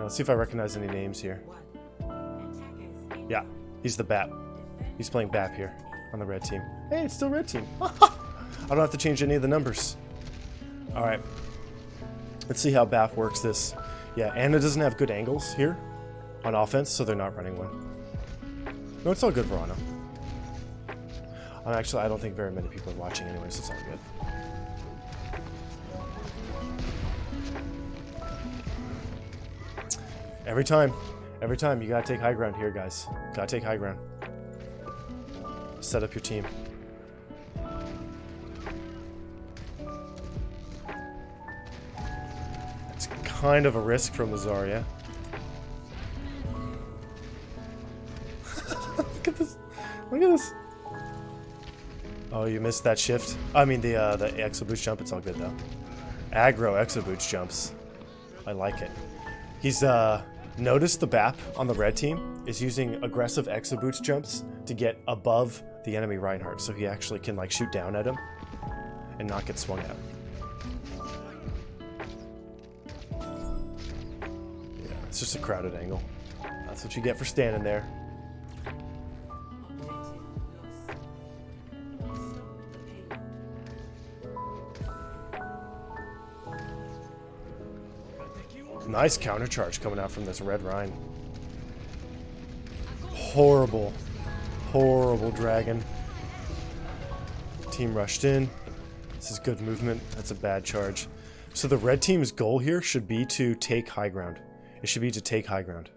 Let's see if I recognize any names here. Yeah, he's the BAP. He's playing BAP here on the red team. Hey, it's still red team. I don't have to change any of the numbers. All right. Let's see how BAP works this. Yeah, Anna doesn't have good angles here on offense, so they're not running one. No, it's all good, Verano. Actually, I don't think very many people are watching anyway, so it's all good. Every time, you gotta take high ground here, guys. Gotta take high ground. Set up your team. It's kind of a risk from the Zarya. Look at this. Look at this. Oh, you missed that shift. I mean, the exo boost jump. It's all good, though. Aggro exo boost jumps. I like it. He's, notice the BAP on the red team is using aggressive exo boost jumps to get above the enemy Reinhardt, so he actually can, like, shoot down at him and not get swung at. Yeah, it's just a crowded angle. That's what you get for standing there. Nice counter charge coming out from this red Rhine. Horrible, horrible dragon. Team rushed in. This is good movement. That's a bad charge. So the red team's goal here should be to take high ground. It should be to take high ground.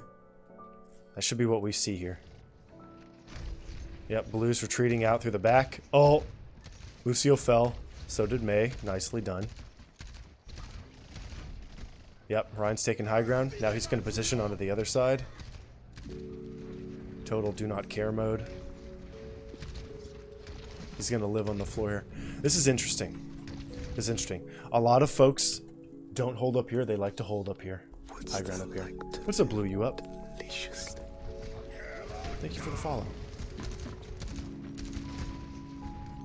That should be what we see here. Yep, blue's retreating out through the back. Oh, Lucio fell. So did Mei. Nicely done. Yep, Ryan's taking high ground. Now he's going to position onto the other side. Total do not care mode. He's going to live on the floor here. This is interesting. This is interesting. A lot of folks don't hold up here. They like to hold up here. High ground up here. What's up, Blue? You up? Thank you for the follow.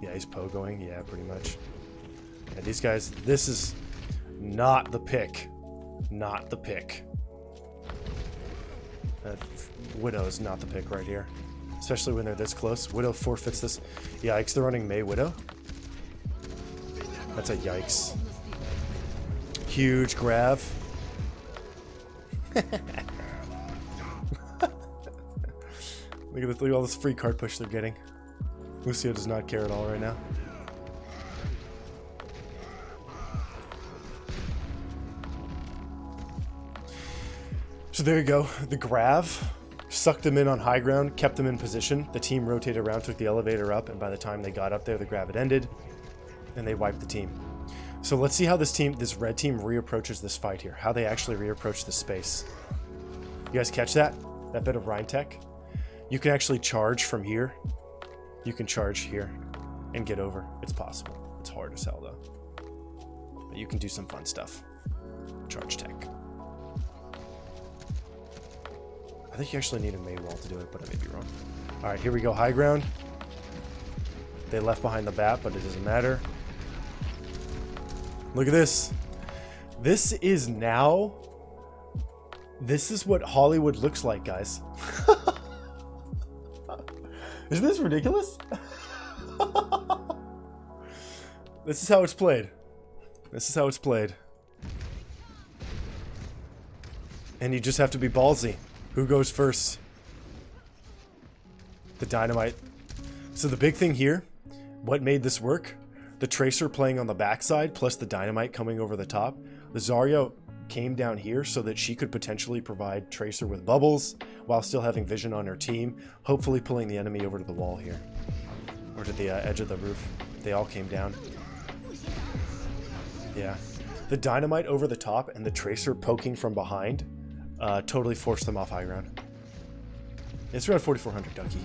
Yeah, he's pogoing. Yeah, pretty much. Yeah, these guys, this is not the pick. Not the pick. Widow is not the pick right here. Especially when they're this close. Widow forfeits this. Yikes, they're running Mei Widow. That's a yikes. Huge grab. Look at this, look at all this free card push they're getting. Lucio does not care at all right now. So there you go. The Grav sucked them in on high ground, kept them in position. The team rotated around, took the elevator up, and by the time they got up there, the Grav had ended, and they wiped the team. So let's see how this red team reapproaches this fight here. How they actually reapproach this space. You guys catch that? That bit of Rhine tech? You can actually charge from here. You can charge here and get over. It's possible. It's hard as hell, though. But you can do some fun stuff. Charge tech. I think you actually need a Mei wall to do it, but I may be wrong. Alright, here we go. High ground. They left behind the BAP, but it doesn't matter. Look at this. This is now... This is what Hollywood looks like, guys. Isn't this ridiculous? This is how it's played. This is how it's played. And you just have to be ballsy. Who goes first? The Dynamite. So the big thing here, what made this work? The Tracer playing on the backside, plus the Dynamite coming over the top. The Zarya came down here so that she could potentially provide Tracer with bubbles, while still having vision on her team, hopefully pulling the enemy over to the wall here. Or to the edge of the roof. They all came down. Yeah. The Dynamite over the top and the Tracer poking from behind totally forced them off high ground. It's around 4,400, Ducky.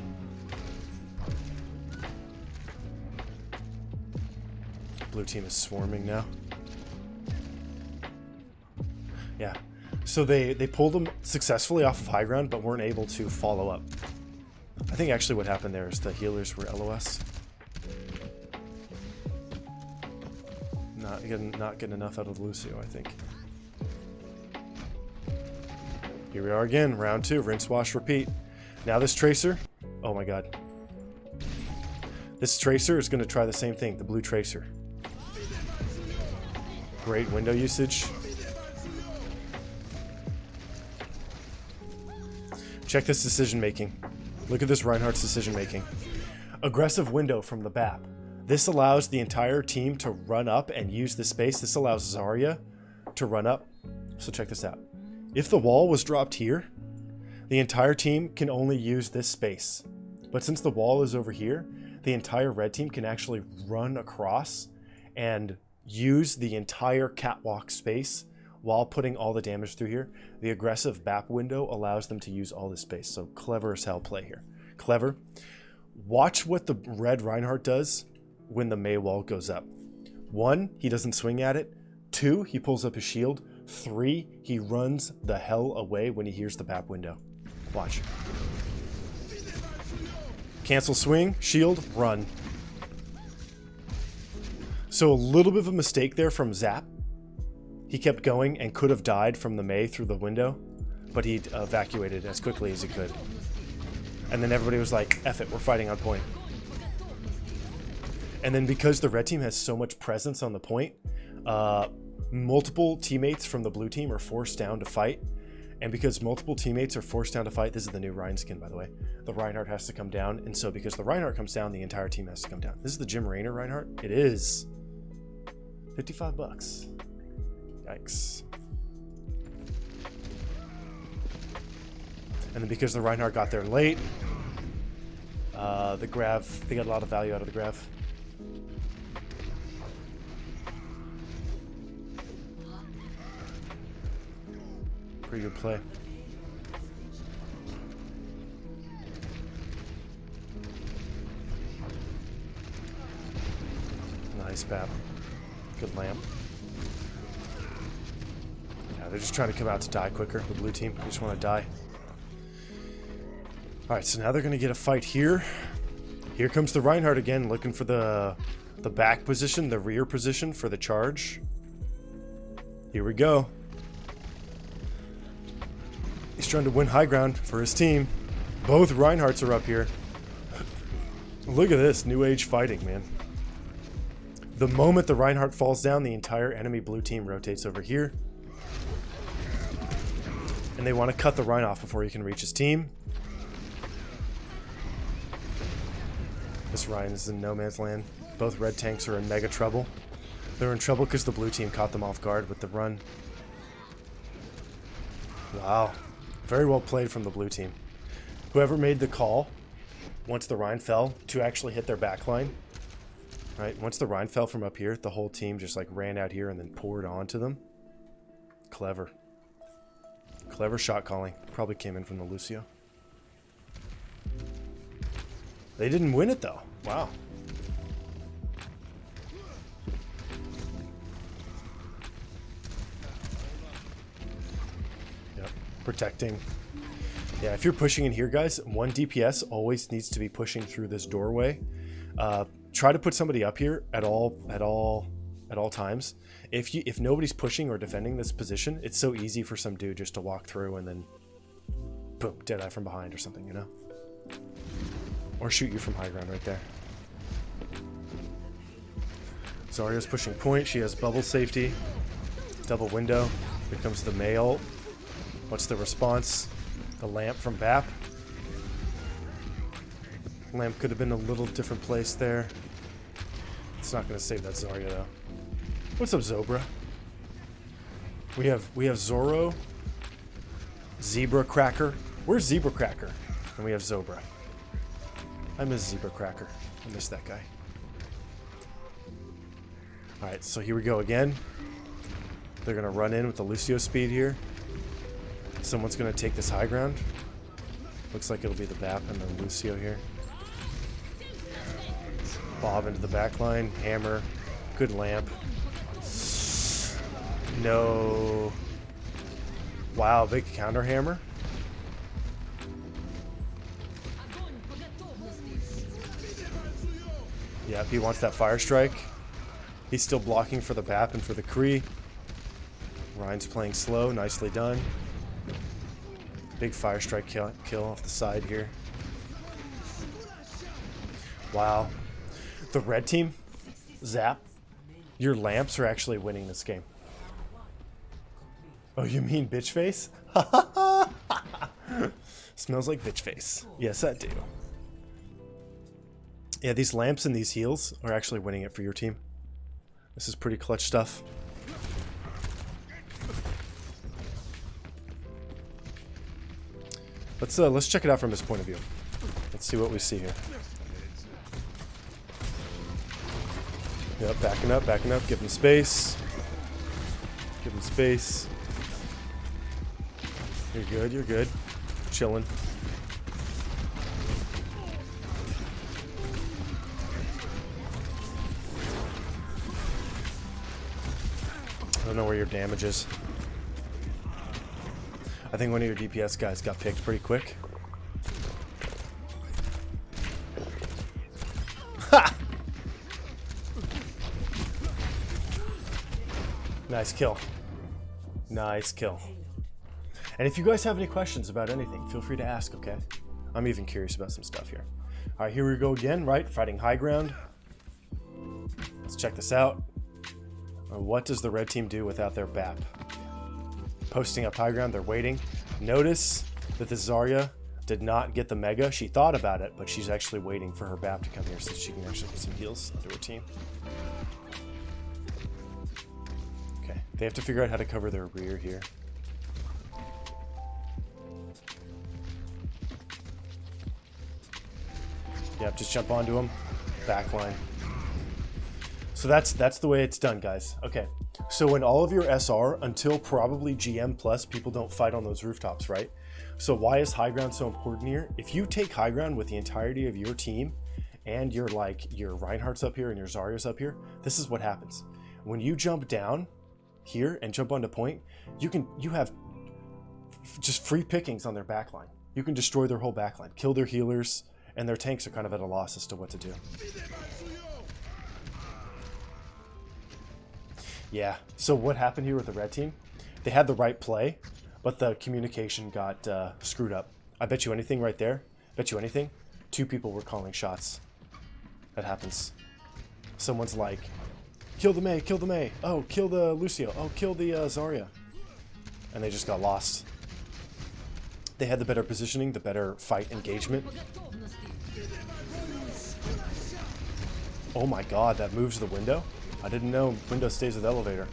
Blue team is swarming now. Yeah. So they pulled them successfully off of high ground, but weren't able to follow up. I think actually what happened there is the healers were LOS. Not getting enough out of Lucio, I think. Here we are again, round 2, rinse, wash, repeat. Now this Tracer, oh my god. This Tracer is going to try the same thing, the blue Tracer. Great window usage. Check this decision making. Look at this Reinhardt's decision making. Aggressive window from the BAP. This allows the entire team to run up and use the space. This allows Zarya to run up. So check this out. If the wall was dropped here, the entire team can only use this space. But since the wall is over here, the entire red team can actually run across and use the entire catwalk space while putting all the damage through here. The aggressive BAP window allows them to use all this space. So clever as hell play here. Clever. Watch what the red Reinhardt does when the Mei wall goes up. 1, he doesn't swing at it. 2, he pulls up his shield. 3, he runs the hell away when he hears the BAP window. Watch. Cancel swing, shield, run. So a little bit of a mistake there from Zap. He kept going and could have died from the Mei through the window, but he evacuated as quickly as he could. And then everybody was like, F it, we're fighting on point. And then because the red team has so much presence on the point, multiple teammates from the blue team are forced down to fight. And because multiple teammates are forced down to fight, this is the new Rein skin, by the way, the Reinhardt has to come down. And so because the Reinhardt comes down, the entire team has to come down. This is the Jim Raynor Reinhardt. It is $55. Yikes. And then because the Reinhardt got there late, the Grav, they got a lot of value out of the Grav. Pretty good play. Nice BAP. Good lamp. Yeah, they're just trying to come out to die quicker. The blue team, they just want to die. Alright, so now they're going to get a fight here. Here comes the Reinhardt again, looking for the back position, the rear position for the charge. Here we go. He's trying to win high ground for his team. Both Reinhardts are up here. Look at this, new age fighting, man. The moment the Reinhardt falls down, the entire enemy blue team rotates over here. And they want to cut the Rein off before he can reach his team. This Rein is in no man's land. Both red tanks are in mega trouble. They're in trouble because the blue team caught them off guard with the run. Wow. Very well played from the blue team. Whoever made the call, once the Rein fell, to actually hit their back line. Right? Once the Rein fell from up here, the whole team just like ran out here and then poured onto them. Clever. Clever shot calling. Probably came in from the Lucio. They didn't win it though. Wow. Yep. Protecting. Yeah, if you're pushing in here, guys, 1 DPS always needs to be pushing through this doorway. Try to put somebody up here at all times. If nobody's pushing or defending this position, it's so easy for some dude just to walk through and then boom, deadeye from behind or something, you know? Or shoot you from high ground right there. Zarya's pushing point. She has bubble safety. Double window. Here comes the Mei ult. What's the response? The lamp from BAP. Lamp could have been a little different place there. It's not going to save that Zarya though. What's up, Zobra? We have Zoro, Zebra Cracker. Where's Zebra Cracker? And we have Zobra. I miss Zebra Cracker. I miss that guy. Alright, so here we go again. They're going to run in with the Lucio speed here. Someone's going to take this high ground. Looks like it'll be the BAP and the Lucio here. Bob into the back line. Hammer. Good lamp. No. Wow, big counter hammer. Yep, he wants that fire strike. He's still blocking for the BAP and for the Kree. Rein's playing slow, nicely done. Big fire strike kill off the side here. Wow. The red team, Zap, your lamps are actually winning this game. Oh, you mean bitch face? Smells like bitch face. Yes, I do. Yeah, these lamps and these heals are actually winning it for your team. This is pretty clutch stuff. Let's check it out from his point of view. Let's see what we see here. Yep, backing up, give him space. Give him space. You're good, you're good. Chilling. I don't know where your damage is. I think one of your DPS guys got picked pretty quick. Ha! Nice kill. Nice kill. And if you guys have any questions about anything, feel free to ask, okay? I'm even curious about some stuff here. All right, here we go again, right? Fighting high ground. Let's check this out. What does the red team do without their BAP? Posting up high ground, they're waiting. Notice that the Zarya did not get the Mega. She thought about it, but she's actually waiting for her BAP to come here so she can actually get some heals into her team. Okay, they have to figure out how to cover their rear here. Yep, just jump onto them. Backline. So that's the way it's done, guys. Okay, so in all of your SR, until probably GM plus, people don't fight on those rooftops, right? So why is high ground so important here? If you take high ground with the entirety of your team, and your Reinhardt's up here and your Zarya's up here, this is what happens. When you jump down here and jump onto point, you have just free pickings on their backline. You can destroy their whole backline, kill their healers, and their tanks are kind of at a loss as to what to do. Yeah, so what happened here with the red team? They had the right play, but the communication got screwed up. I bet you anything right there, bet you anything, 2 people were calling shots. That happens. Someone's like, kill the Mei, kill the Mei. Oh, kill the Lucio. Oh, kill the Zarya. And they just got lost. They had the better positioning, the better fight engagement. Oh my god, that moves the window? I didn't know window stays with elevator.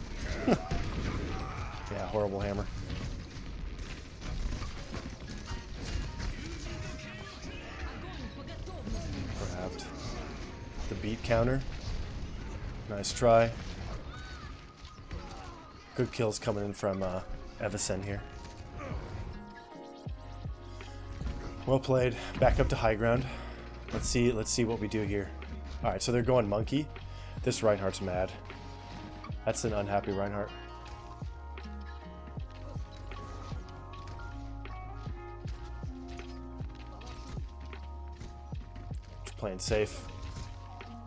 Yeah, horrible hammer. Grabbed the beat counter. Nice try. Good kills coming in from Evison here. Well played. Back up to high ground. Let's see what we do here. Alright, so they're going monkey. This Reinhardt's mad. That's an unhappy Reinhardt. Just playing safe.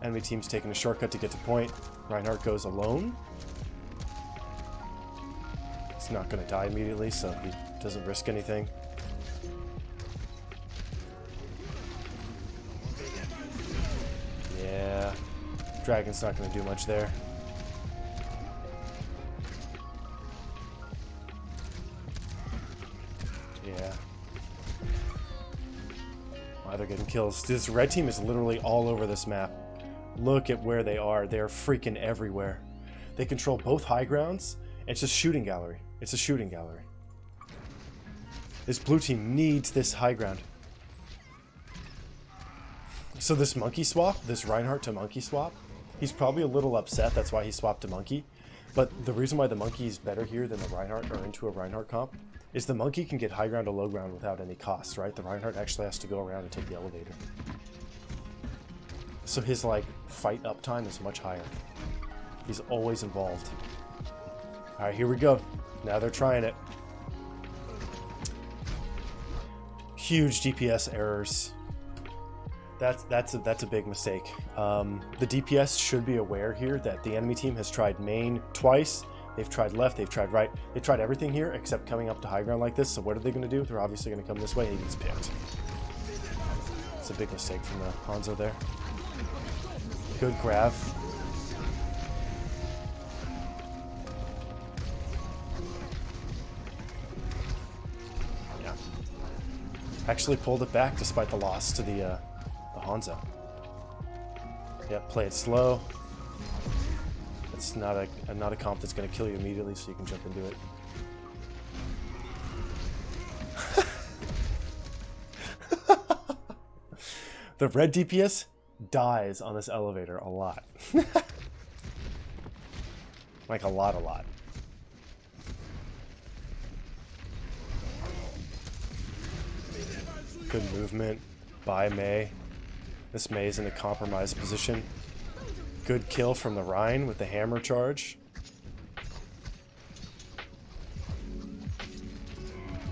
Enemy team's taking a shortcut to get to point. Reinhardt goes alone. He's not going to die immediately, so he doesn't risk anything. Yeah. Dragon's not going to do much there. Yeah. Wow, they're getting kills. This red team is literally all over this map. Look at where they are. They're freaking everywhere. They control both high grounds. It's a shooting gallery. It's a shooting gallery. This blue team needs this high ground. So this monkey swap, this Reinhardt to monkey swap, he's probably a little upset. That's why he swapped to monkey. But the reason why the monkey is better here than the Reinhardt, or into a Reinhardt comp, is the monkey can get high ground to low ground without any cost, right? The Reinhardt actually has to go around and take the elevator. So his fight uptime is much higher. He's always involved. All right, here we go. Now they're trying it. Huge DPS errors. That's a big mistake. The DPS should be aware here that the enemy team has tried main twice, They've tried left, they've tried right. They tried everything here except coming up to high ground like this. So what are they going to do? They're obviously going to come this way, and he gets picked. It's a big mistake from the Hanzo there. Good grab. Yeah. Actually pulled it back despite the loss to the Hanzo. Yep, play it slow. It's not a comp that's going to kill you immediately, so you can jump into it. The red DPS dies on this elevator a lot. Like a lot. Good movement by Mei. This Mei is in a compromised position. Good kill from the Rhine with the hammer charge.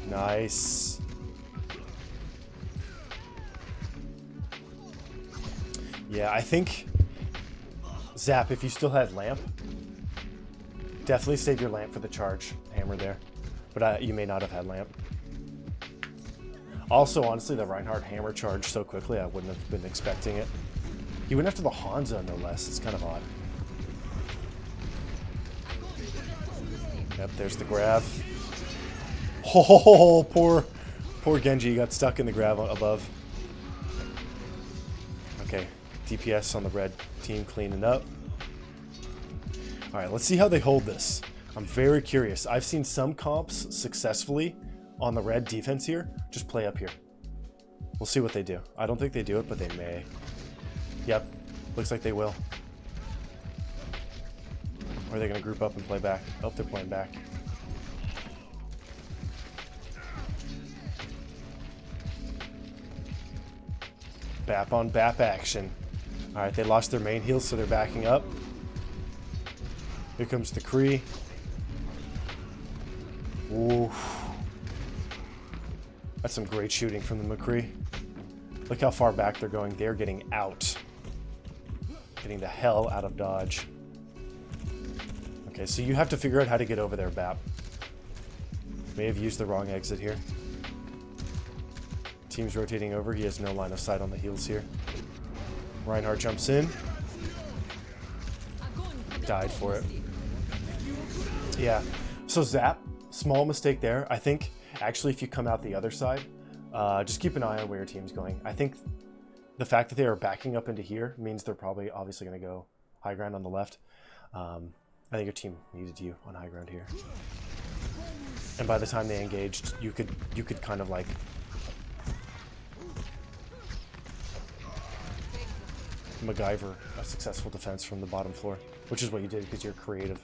Nice. Yeah, I think Zap, if you still had lamp, definitely save your lamp for the charge hammer there. But you may not have had lamp. Also, honestly, the Reinhardt hammer charged so quickly, I wouldn't have been expecting it. He went after the Hanzo, no less. It's kind of odd. Yep, there's the grab. Oh, poor Genji got stuck in the grab above. Okay, DPS on the red team cleaning up. All right, let's see how they hold this. I'm very curious. I've seen some comps successfully on the red defense here. Just play up here. We'll see what they do. I don't think they do it, but they may. Yep, looks like they will. Or are they going to group up and play back? Oh, they're playing back. Bap on bap action. All right, they lost their main heal, so they're backing up. Here comes the Kree. Ooh. That's some great shooting from the McCree. Look how far back they're going. They're getting out. Getting the hell out of dodge. Okay, so you have to figure out how to get over there, Bap. May have used the wrong exit here. Team's rotating over. He has no line of sight on the heels here. Reinhardt jumps in. Died for it. Yeah. So Zap, small mistake there. I think, actually, if you come out the other side, just keep an eye on where your team's going. I think the fact that they are backing up into here means they're probably obviously going to go high ground on the left. I think your team needed you on high ground here. And by the time they engaged, you could kind of like MacGyver a successful defense from the bottom floor, which is what you did because you're creative.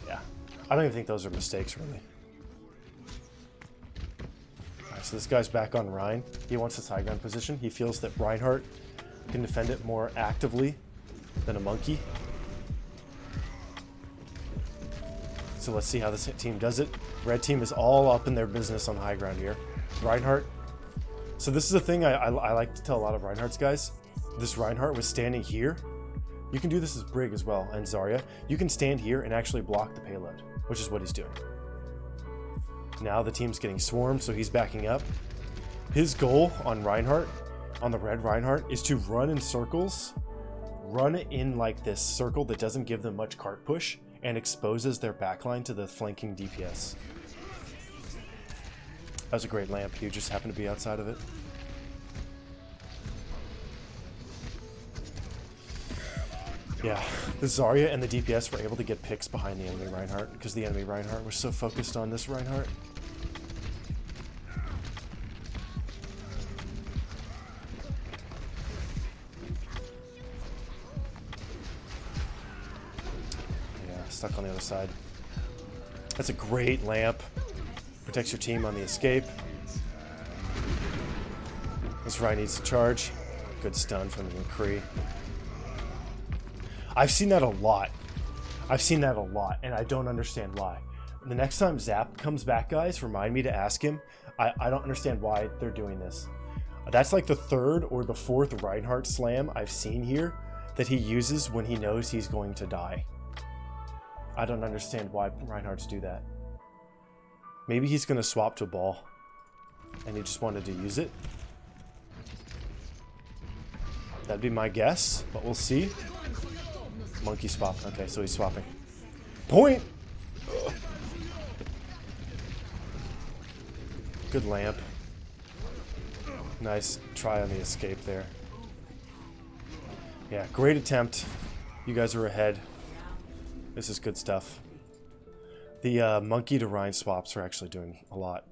Yeah, I don't even think those are mistakes, really. All right, so this guy's back on Rhine. He wants his high ground position. He feels that Reinhardt can defend it more actively than a monkey. So let's see how this team does it. Red team is all up in their business on high ground here. Reinhardt. So this is a thing I like to tell a lot of Reinhardt's guys. This Reinhardt was standing here. You can do this as Brig as well, and Zarya. You can stand here and actually block the payload, which is what he's doing. Now the team's getting swarmed, so he's backing up. His goal on Reinhardt, on the red Reinhardt, is to run in circles, run in like this circle that doesn't give them much cart push and exposes their backline to the flanking DPS. That was a great lamp. You just happened to be outside of it. Yeah, the Zarya and the DPS were able to get picks behind the enemy Reinhardt because the enemy Reinhardt was so focused on this Reinhardt. Yeah, stuck on the other side. That's a great lamp. Protects your team on the escape. This Rhine needs to charge. Good stun from the McCree. I've seen that a lot. And I don't understand why. The next time Zap comes back, guys, remind me to ask him. I don't understand why they're doing this. That's like the third or the fourth Reinhardt slam I've seen here that he uses when he knows he's going to die. I don't understand why Reinhardt's do that. Maybe he's going to swap to ball, and he just wanted to use it. That'd be my guess, but we'll see. Monkey swap. Okay, so he's swapping. Point! Ugh. Good lamp. Nice try on the escape there. Yeah, great attempt. You guys are ahead. This is good stuff. The monkey to Rhine swaps are actually doing a lot.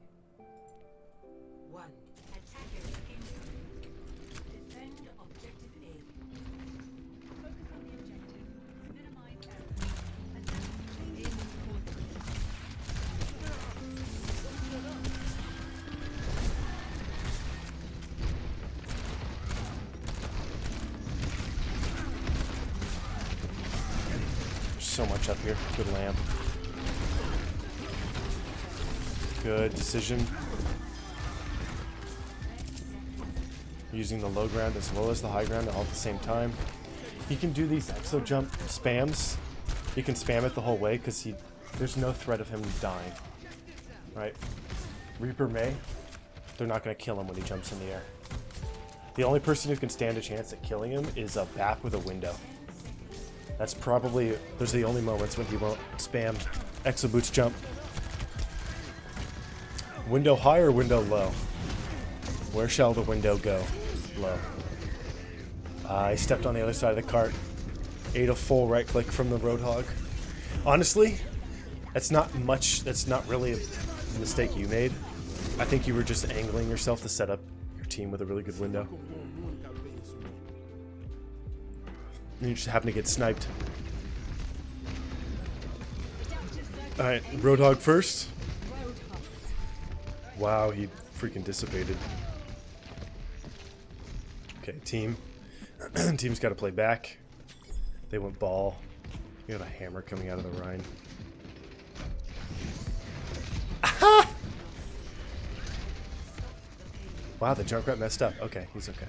So much up here. Good lamp. Good decision. Using the low ground as well as the high ground all at the same time. He can do these exo jump spams. He can spam it the whole way because there's no threat of him dying. Right? Reaper May, they're not going to kill him when he jumps in the air. The only person who can stand a chance at killing him is a BAP with a window. That's probably, those are the only moments when he won't spam Exo Boots jump. Window high or window low? Where shall the window go? Low. I stepped on the other side of the cart. Ate a full right click from the Roadhog. Honestly, that's not much, that's not really a mistake you made. I think you were just angling yourself to set up your team with a really good window. You just happen to get sniped. Alright, Roadhog first. Wow, he freaking dissipated. Okay, team. Team's got to play back. They went ball. We got a hammer coming out of the Rhine. Aha! Wow, the Junkrat messed up. Okay, he's okay.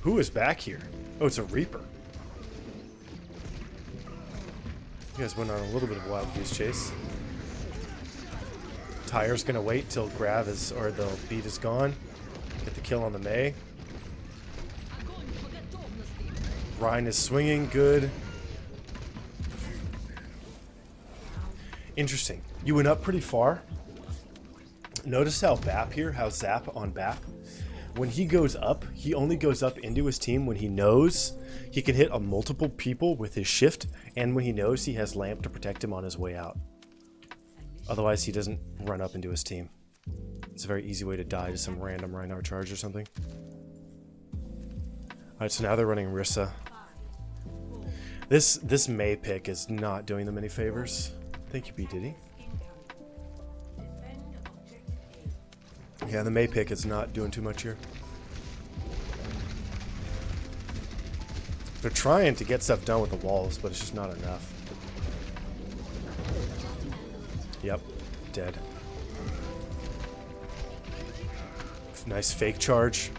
Who is back here? Oh, it's a Reaper. You guys went on a little bit of a wild goose chase. Tyre's gonna wait till Grav is, or the beat is gone. Get the kill on the Mei. Rhine is swinging, good. Interesting. You went up pretty far. Notice how BAP here, how Zap on BAP. When he goes up, he only goes up into his team when he knows he can hit a multiple people with his shift, and when he knows he has lamp to protect him on his way out. Otherwise, he doesn't run up into his team. It's a very easy way to die to some random Reinhardt charge or something. Alright, so now they're running Rissa. This Mei pick is not doing them any favors. Thank you, B. Diddy. Yeah, the Mei pick is not doing too much here. They're trying to get stuff done with the walls, but it's just not enough. Yep, dead. Nice fake charge.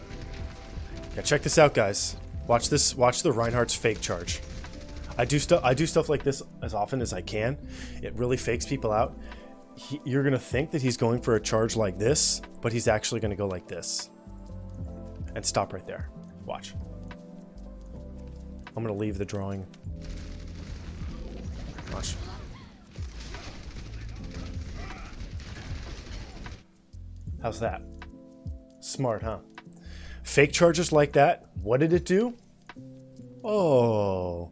Yeah, check this out, guys. Watch this. Watch the Reinhardt's fake charge. I do stuff like this as often as I can. It really fakes people out. You're gonna think that he's going for a charge like this, but he's actually gonna go like this and stop right there. Watch. I'm gonna leave the drawing. Watch. How's that? Smart, huh? Fake charges like that. What did it do? Oh,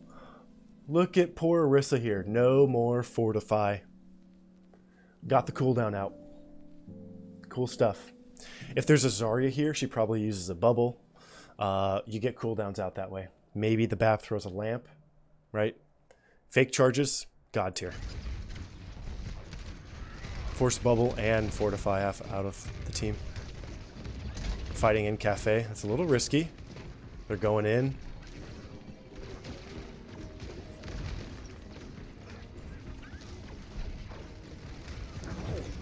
look at poor Orisa here. No more fortify. Got the cooldown out. Cool stuff. If there's a Zarya here, she probably uses a bubble. You get cooldowns out that way. Maybe the BAP throws a lamp, right? Fake charges, God tier. Force bubble and fortify out of the team. Fighting in cafe. That's a little risky. They're going in.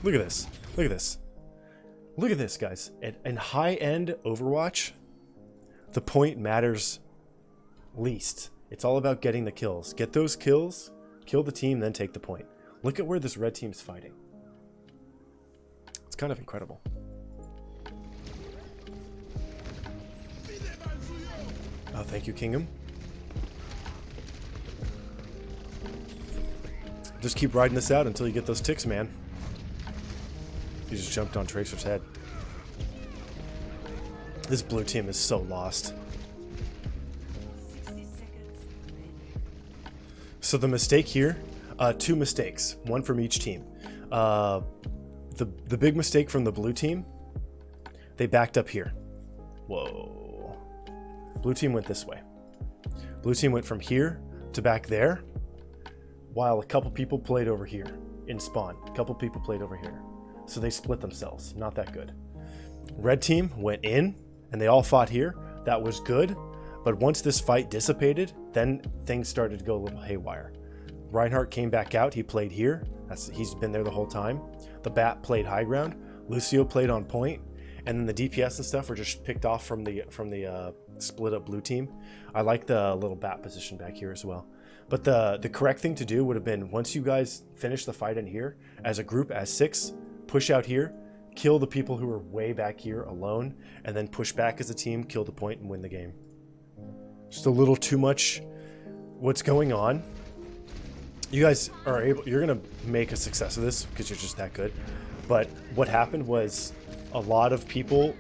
Look at this. Look at this. Look at this, guys. In high-end Overwatch, the point matters least. It's all about getting the kills. Get those kills, kill the team, then take the point. Look at where this red team's fighting. It's kind of incredible. Oh, thank you, Kingdom. Just keep riding this out until you get those ticks, man. He just jumped on Tracer's head. This blue team is so lost. So the mistake here, two mistakes, one from each team. The big mistake from the blue team, they backed up here. Whoa. Blue team went this way. Blue team went from here to back there, while a couple people played over here in spawn. A couple people played over here. So they split themselves. Not that good. Red team went in, and they all fought here. That was good. But once this fight dissipated, then things started to go a little haywire. Reinhardt came back out. He played here. He's been there the whole time. The Bat played high ground. Lucio played on point. And then the DPS and stuff were just picked off from the split up blue team. I like the little Bat position back here as well. But the correct thing to do would have been, once you guys finish the fight in here, as a group, as 6, push out here, kill the people who are way back here alone, and then push back as a team, kill the point, and win the game. Just a little too much what's going on. You guys are you're gonna make a success of this because you're just that good. But what happened was, a lot of people,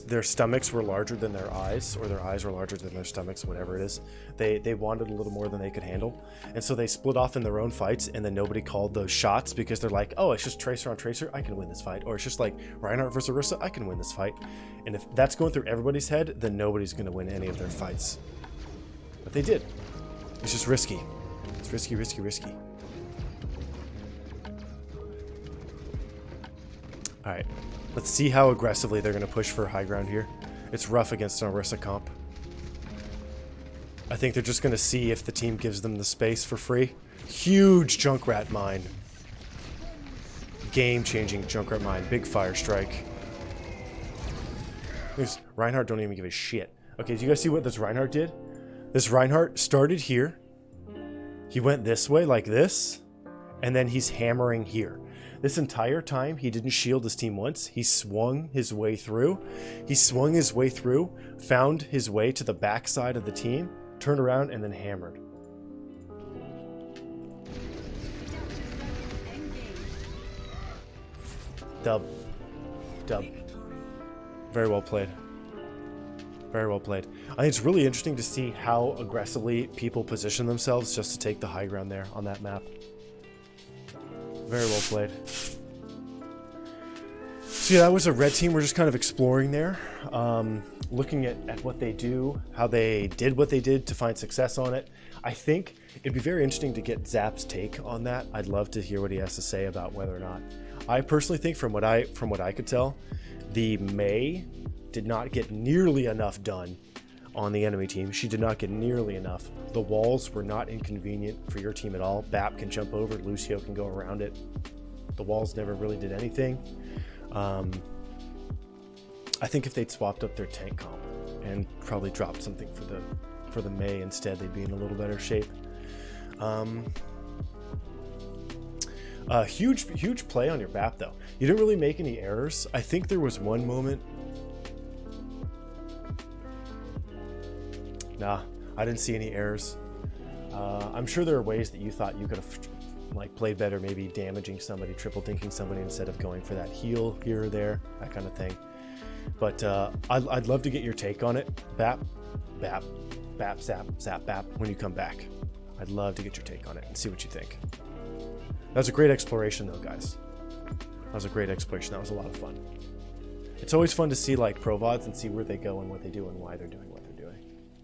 their stomachs were larger than their eyes, or their eyes were larger than their stomachs, whatever it is. They wanted a little more than they could handle. And so they split off in their own fights, and then nobody called those shots because they're like, oh, it's just Tracer on Tracer, I can win this fight. Or it's just like Reinhardt versus Orisa, I can win this fight. And if that's going through everybody's head, then nobody's going to win any of their fights. But they did. It's just risky. It's risky, risky, risky. Alright. Let's see how aggressively they're going to push for high ground here. It's rough against an Orisa comp. I think they're just going to see if the team gives them the space for free. Huge Junkrat mine. Game-changing Junkrat mine. Big fire strike. This Reinhardt don't even give a shit. Okay, do you guys see what this Reinhardt did? This Reinhardt started here. He went this way like this. And then he's hammering here. This entire time, he didn't shield his team once. He swung his way through. He swung his way through, found his way to the backside of the team, turned around, and then hammered. Dub. Dub. Very well played. Very well played. I think it's really interesting to see how aggressively people position themselves just to take the high ground there on that map. Very well played. So yeah, that was a red team. We're just kind of exploring there. Looking at what they do, how they did what they did to find success on it. I think it'd be very interesting to get Zap's take on that. I'd love to hear what he has to say about whether or not. I personally think, from what I could tell, the Mei did not get nearly enough done on the enemy team. She did not get nearly enough. The walls were not inconvenient for your team at all. Bap can jump over, Lucio can go around it. The walls never really did anything. I think if they'd swapped up their tank comp and probably dropped something for the Mei instead, they'd be in a little better shape. Huge play on your Bap though. You didn't really make any errors. I think there was one moment. Nah, I didn't see any errors. I'm sure there are ways that you thought you could have played better, maybe damaging somebody, triple dinking somebody instead of going for that heal here or there, that kind of thing. But I'd love to get your take on it. Bap, Bap, Bap, Zap, Zap, Bap, when you come back. I'd love to get your take on it and see what you think. That was a great exploration though, guys. That was a great exploration. That was a lot of fun. It's always fun to see pro VODs and see where they go and what they do and why they're doing what